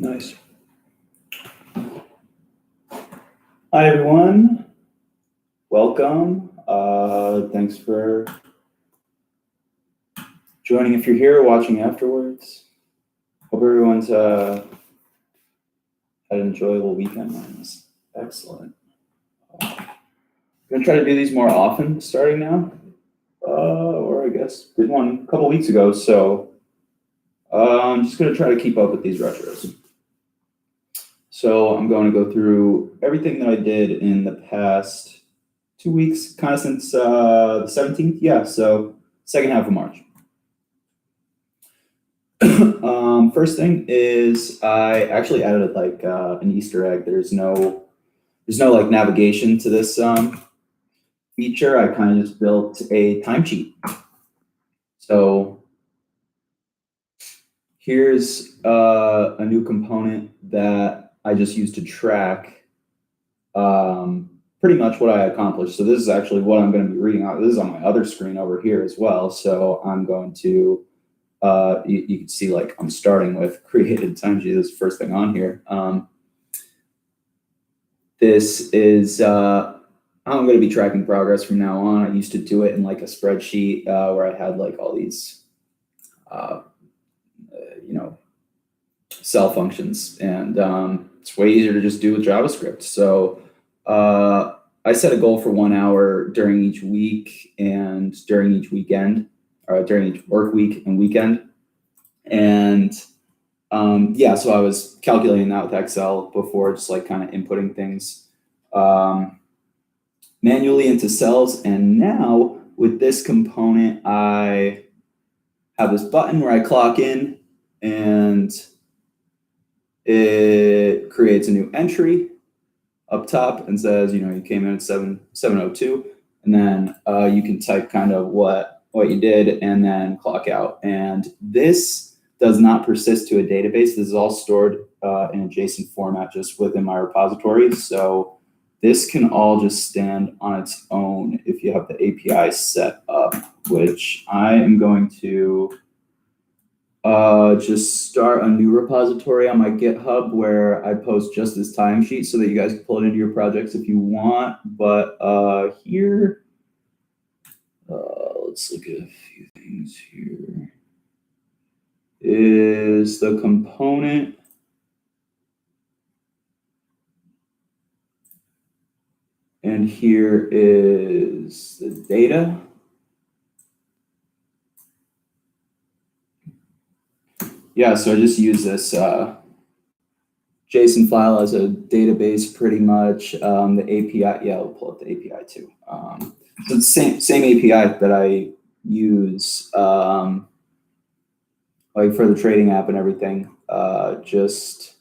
Nice. Hi, everyone. Welcome. Thanks for joining if you're here or watching afterwards. Hope everyone's had an enjoyable weekend. Mine's excellent. I'm going to try to do these more often starting now. Or I guess did one a couple weeks ago. So I'm just going to try to keep up with these retros. So I'm going to go through everything that I did in the past 2 weeks, kind of since the 17th. Yeah, so second half of March. First thing is I actually added like an Easter egg. There's no like navigation to this feature. I kind of just built a timesheet. So here's a new component that I just used to track pretty much what I accomplished. So this is actually what I'm going to be reading out. This is on my other screen over here as well. So I'm going to, you can see like I'm starting with created timesheet. This is the first thing on here. This is, I'm going to be tracking progress from now on. I used to do it in like a spreadsheet where I had like all these, cell functions, and it's way easier to just do with JavaScript. So I set a goal for 1 hour during each week and during each weekend, or during each work week and weekend. And yeah, so I was calculating that with Excel before, just like kind of inputting things manually into cells. And now with this component, I have this button where I clock in and it creates a new entry up top and says, you came in at 7:02, and then you can type kind of what you did and then clock out. And this does not persist to a database. This is all stored in a JSON format just within my repository. So this can all just stand on its own if you have the API set up, which I am going to just start a new repository on my GitHub where I post just this timesheet so that you guys can pull it into your projects if you want. But here, let's look at a few things here. Is the component. And here is the data. Yeah, so I just use this JSON file as a database pretty much. The API, yeah, I'll pull up the API too. So it's the same API that I use like for the trading app and everything, just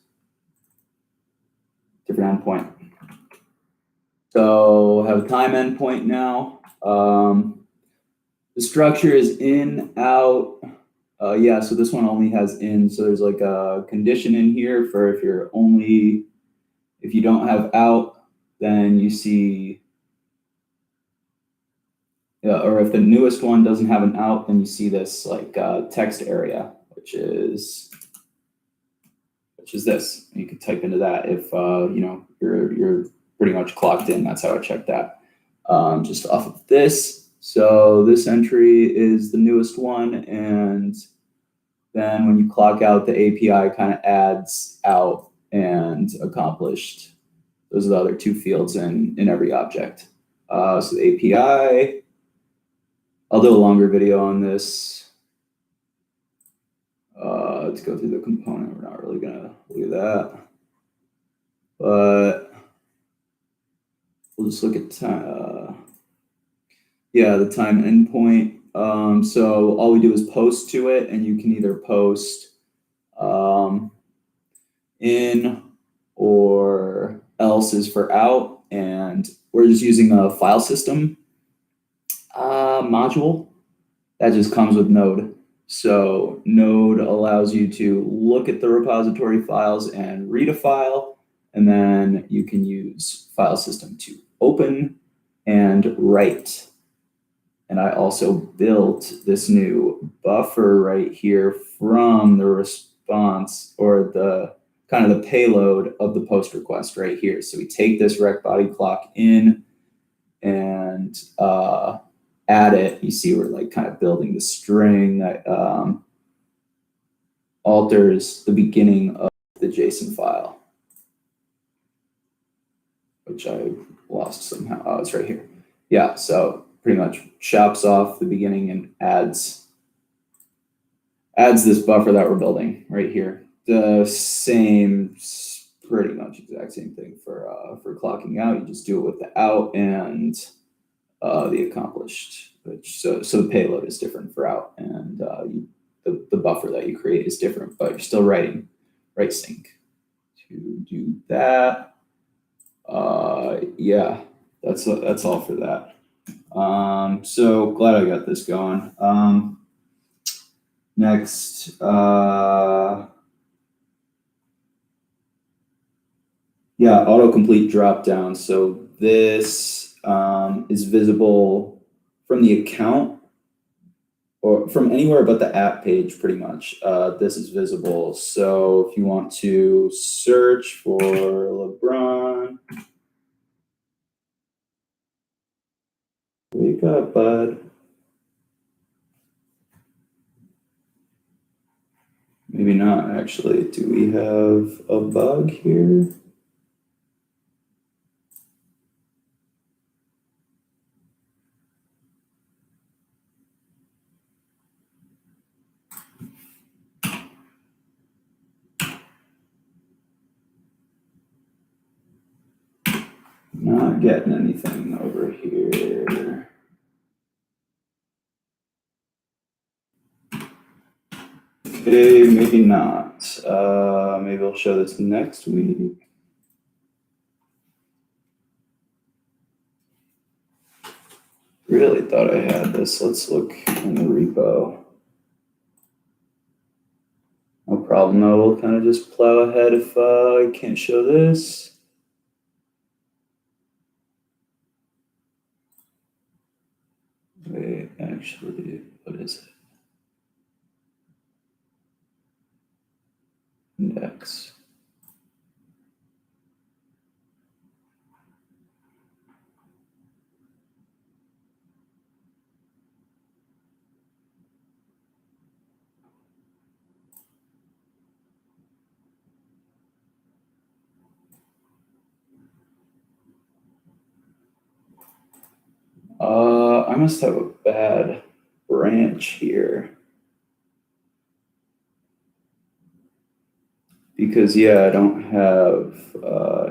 different endpoint. So I have a time endpoint now. The structure is in, out. Yeah, so this one only has in, so there's like a condition in here for if you don't have out, then you see, or if the newest one doesn't have an out, then you see this like text area, which is this. You can type into that if you're pretty much clocked in. That's how I check that just off of this. So this entry is the newest one, and then when you clock out, the API kind of adds out and accomplished. Those are the other two fields in every object. So the API, I'll do a longer video on this. Let's go through the component. We're not really gonna look at that, but we'll just look at time. Yeah, the time endpoint. So all we do is post to it, and you can either post in or else is for out, and we're just using a file system module that just comes with Node. So Node allows you to look at the repository files and read a file, and then you can use file system to open and write. And I also built this new buffer right here from the response or the kind of the payload of the post request right here. So we take this rect body clock in and add it. You see we're like kind of building the string that alters the beginning of the JSON file, which I lost somehow. Oh, it's right here. Yeah, so pretty much chops off the beginning and adds this buffer that we're building right here. The same, pretty much exact same thing for clocking out. You just do it with the out and the accomplished. So the payload is different for out, and the buffer that you create is different, but you're still writing write sync to do that. Yeah, that's all for that. So glad I got this going. Next, yeah, autocomplete dropdown. So this is visible from the account or from anywhere but the app page, pretty much. This is visible. So if you want to search for LeBron, wake up, bud. Maybe not, actually. Do we have a bug here? Not getting anything over here. Okay, maybe not. Maybe I'll show this next week. Really thought I had this. Let's look in the repo. No problem though, we'll kind of just plow ahead if I can't show this. Wait, actually, what is it? Index. I must have a bad branch here. Because, yeah, I don't have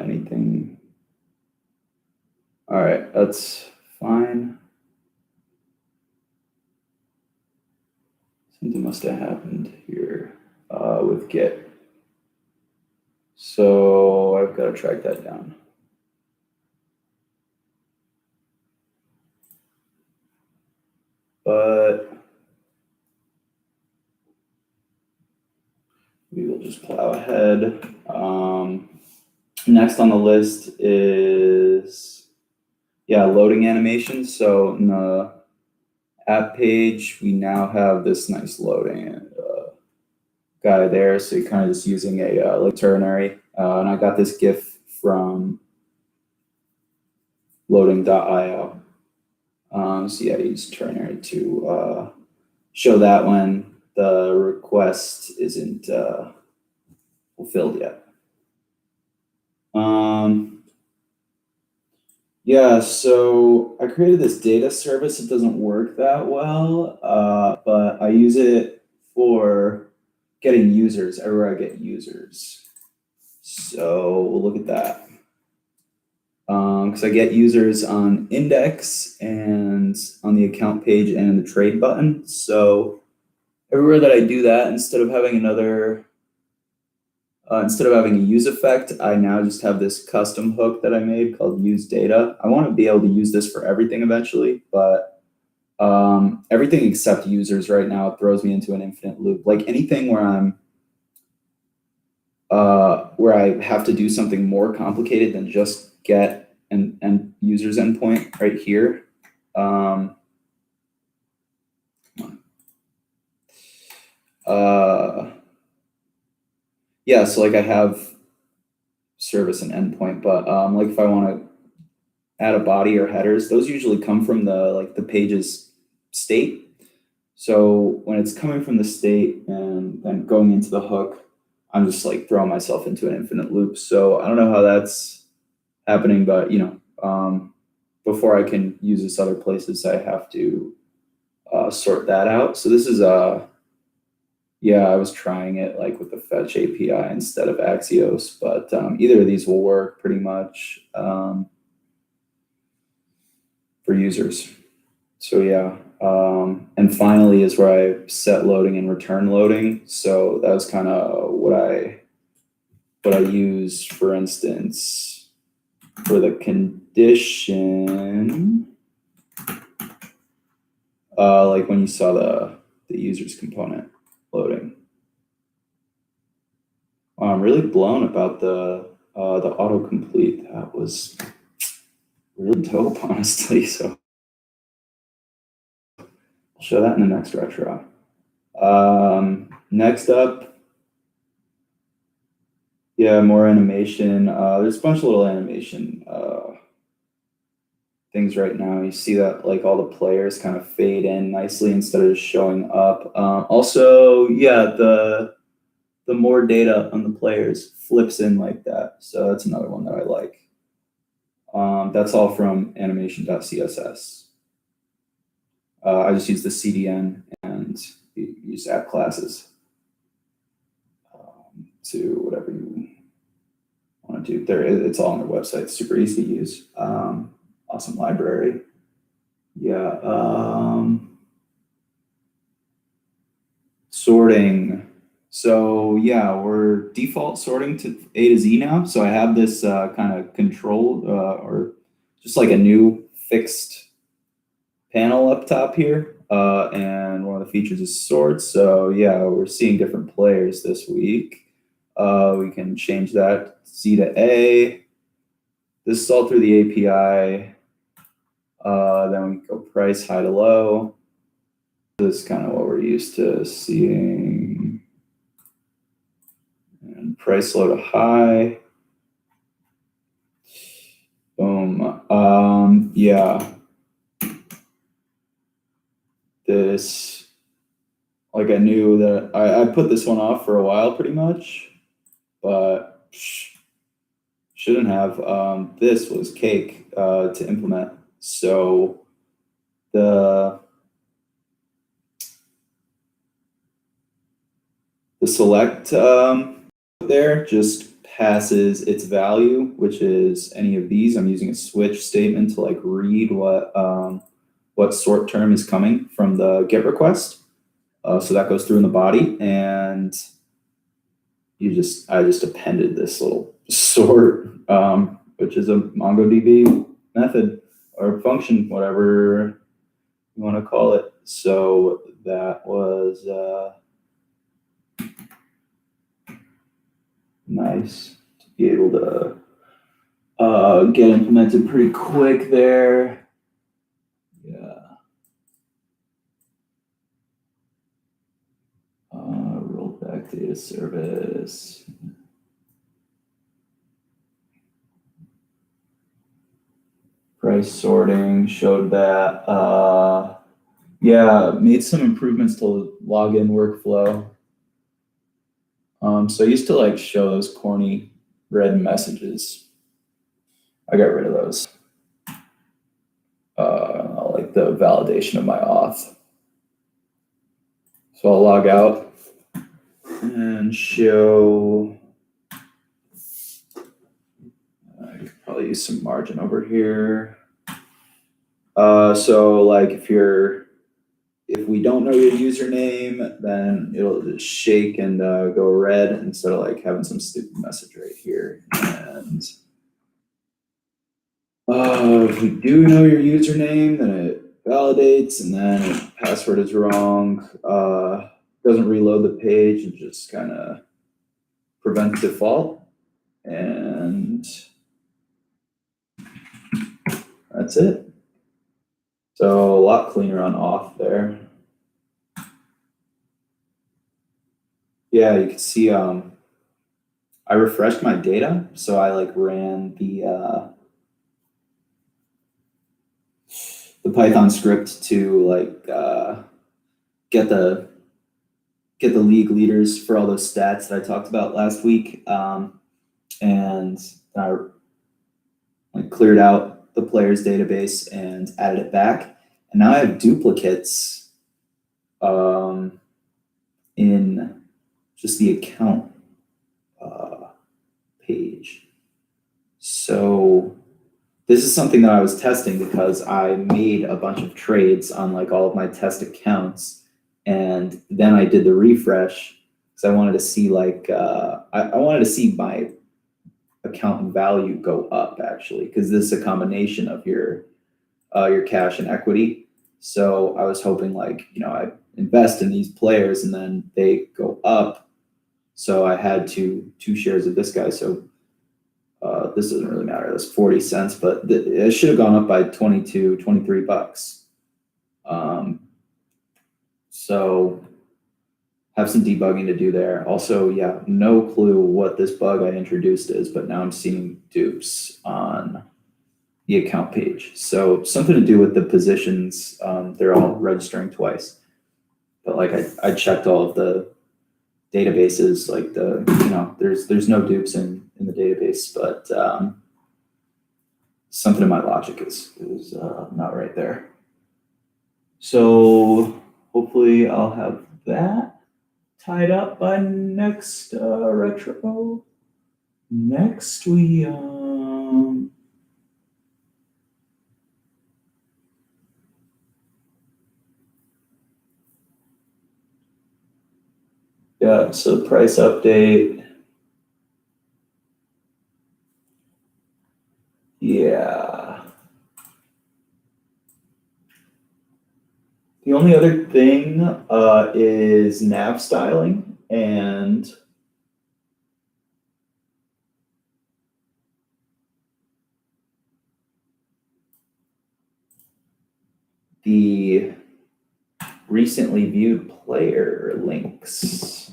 anything. All right, that's fine. Something must have happened here with Git. So I've got to track that down. But we will just plow ahead. Next on the list is, yeah, loading animations. So in the app page, we now have this nice loading guy there. So you're kind of just using a like ternary. And I got this GIF from loading.io. So yeah, I use ternary to show that when the request isn't fulfilled yet. Yeah, so I created this data service. It doesn't work that well, but I use it for getting users everywhere I get users. So we'll look at that. Because I get users on index and on the account page and the trade button. So everywhere that I do that, instead of having a use effect, I now just have this custom hook that I made called use data. I want to be able to use this for everything eventually, but everything except users right now throws me into an infinite loop. Like anything where I have to do something more complicated than just get and users endpoint right here. Yeah, so like I have service and endpoint, but like if I want to add a body or headers, those usually come from the page's state. So when it's coming from the state and then going into the hook, I'm just like throwing myself into an infinite loop. So I don't know how that's happening, but before I can use this other places, I have to sort that out. So this is I was trying it like with the Fetch API instead of Axios, but either of these will work pretty much for users. So yeah, and finally is where I set loading and return loading. So that was kind of what I use, for instance, for the condition, like when you saw the users component loading. I'm really blown about the autocomplete. That was really dope, honestly. So I'll show that in the next retro. Next up, more animation. There's a bunch of little animation things right now. You see that like all the players kind of fade in nicely instead of just showing up. Also, the more data on the players flips in like that. So that's another one that I like. That's all from animation.css. I just use the CDN and use app classes to whatever you want to do. It's all on their website. It's super easy to use. Awesome library. Sorting. So we're default sorting to A to Z now. So I have this kind of control or just like a new fixed panel up top here. And one of the features is sort. So we're seeing different players this week. We can change that Z to A. This is all through the API. Then we go price high to low. This is kind of what we're used to seeing. And price low to high. Boom. This, like I knew that I put this one off for a while pretty much, but shouldn't have. This was cake to implement. So the select there just passes its value, which is any of these. I'm using a switch statement to like read what sort term is coming from the GET request. So that goes through in the body, and I just appended this little sort, which is a MongoDB method or function, whatever you want to call it. So that was nice to be able to get implemented pretty quick there. Rollback data service. Price sorting showed that. Made some improvements to login workflow. So I used to like show those corny red messages. I got rid of those. Like the validation of my auth. So I'll log out and show. I could probably use some margin over here. So like if we don't know your username, then it'll just shake and go red instead of like having some stupid message right here. And if we do know your username, then it validates, and then if the password is wrong, doesn't reload the page and just kind of prevents default. And that's it. So a lot cleaner on auth there. You can see I I refreshed my data, so I like ran the Python script to like get the league leaders for all those stats that I talked about last week, and I like cleared out the players database and added it back, and now I have duplicates in just the account page. So this is something that I was testing because I made a bunch of trades on like all of my test accounts, and then I did the refresh because I wanted to see like I wanted to see my account value go up, actually, because this is a combination of your cash and equity. So I was hoping like, I invest in these players and then they go up. So I had two shares of this guy. So this doesn't really matter. That's 40 cents, but it should have gone up by 22, 23 bucks. So have some debugging to do there. Also, yeah, no clue what this bug I introduced is, but now I'm seeing dupes on the account page. So something to do with the positions. They're all registering twice. But like I checked all of the databases, like there's no dupes in the database, but something in my logic is not right there. So hopefully I'll have that tied up by next retro. Next we yeah, so price update. Yeah. The only other thing is nav styling, and the recently viewed player links.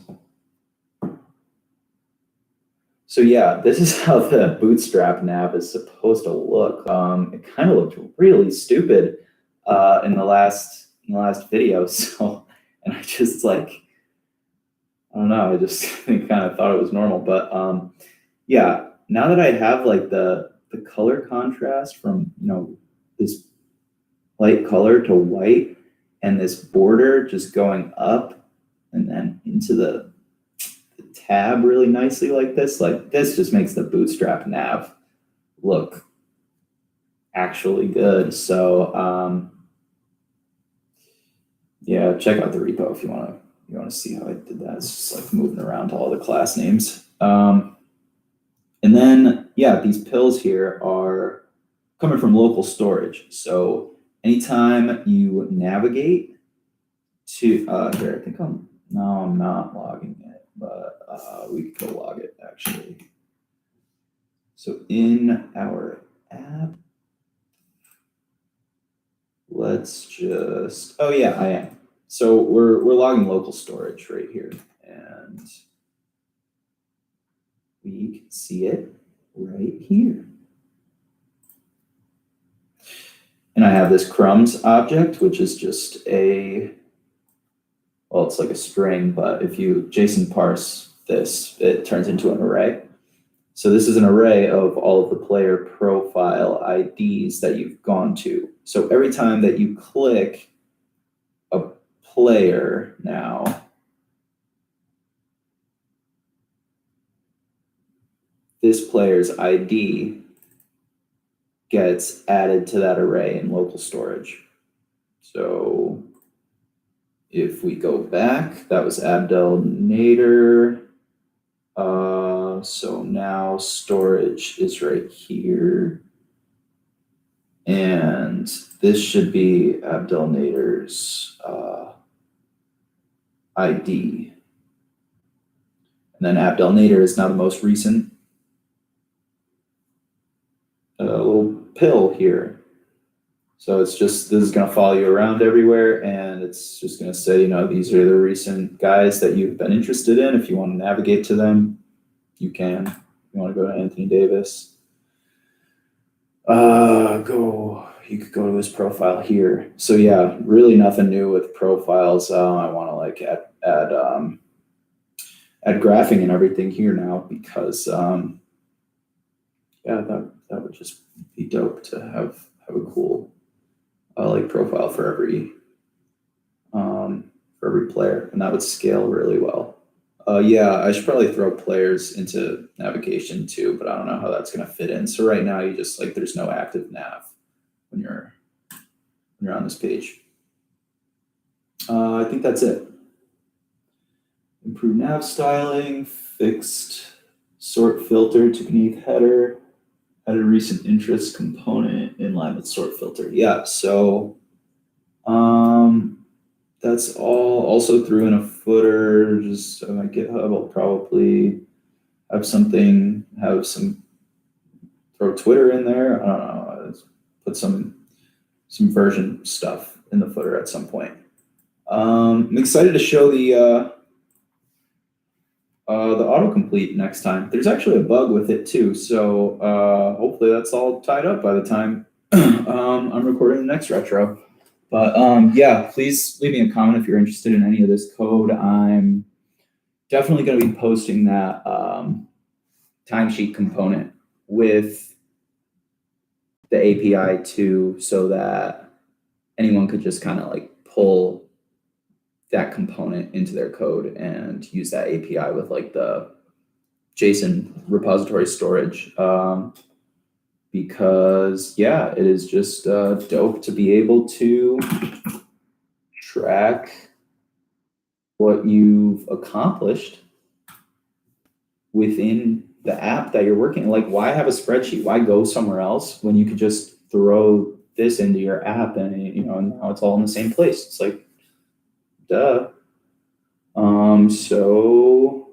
So yeah, this is how the Bootstrap Nav is supposed to look. It kind of looked really stupid in the last video. So, and I just like, I don't know, I just kind of thought it was normal. But yeah, now that I have like the color contrast from this light color to white, and this border just going up and then into the tab really nicely like this just makes the Bootstrap Nav look actually good. So yeah, check out the repo if you want to see how I did that. It's just like moving around all the class names. And then yeah, these pills here are coming from local storage. So anytime you navigate to here, I think I'm not logging it, but we could go log it actually. So in our app, let's just, oh yeah, I am. So we're logging local storage right here, and we can see it right here. And I have this crumbs object, which is just it's like a string, but if you JSON parse this, it turns into an array. So this is an array of all of the player profile IDs that you've gone to. So every time that you click a player now, this player's ID gets added to that array in local storage. So if we go back, that was Abdel Nader. So now storage is right here. And this should be Abdel Nader's ID. And then Abdel Nader is now the most recent little pill here. So it's just, this is going to follow you around everywhere, and it's just going to say, these are the recent guys that you've been interested in if you want to navigate to them. you can. You want to go to Anthony Davis. You could go to his profile here. So yeah, really nothing new with profiles. I want to like add graphing and everything here now because yeah, that would just be dope to have a cool like profile for every player, and that would scale really well. Yeah, I should probably throw players into navigation too, but I don't know how that's going to fit in. So right now, you just like there's no active nav when you're on this page. I think that's it. Improve nav styling, fixed sort filter to beneath header, added recent interest component in line with sort filter. Yeah, so that's all. Also threw in a footer. Just on my GitHub, I'll probably have throw Twitter in there. I don't know. Put some version stuff in the footer at some point. I'm excited to show the autocomplete next time. There's actually a bug with it too, so hopefully that's all tied up by the time I'm recording the next retro. But yeah, please leave me a comment if you're interested in any of this code. I'm definitely going to be posting that timesheet component with the API too, so that anyone could just kind of like pull that component into their code and use that API with like the JSON repository storage. Because yeah, it is just dope to be able to track what you've accomplished within the app that you're working. Like, why have a spreadsheet? Why go somewhere else when you could just throw this into your app and now it's all in the same place? It's like, duh. So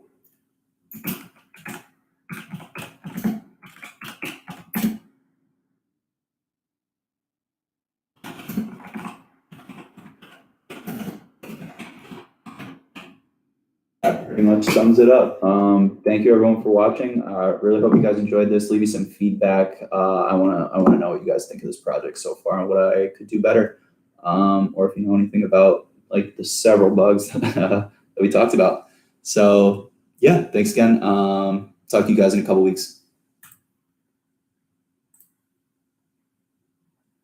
that pretty much sums it up. Thank you everyone for watching. Really hope you guys enjoyed this. Leave me some feedback. I wanna know what you guys think of this project so far and what I could do better. Or if you know anything about like the several bugs that we talked about. So yeah, thanks again. Talk to you guys in a couple weeks.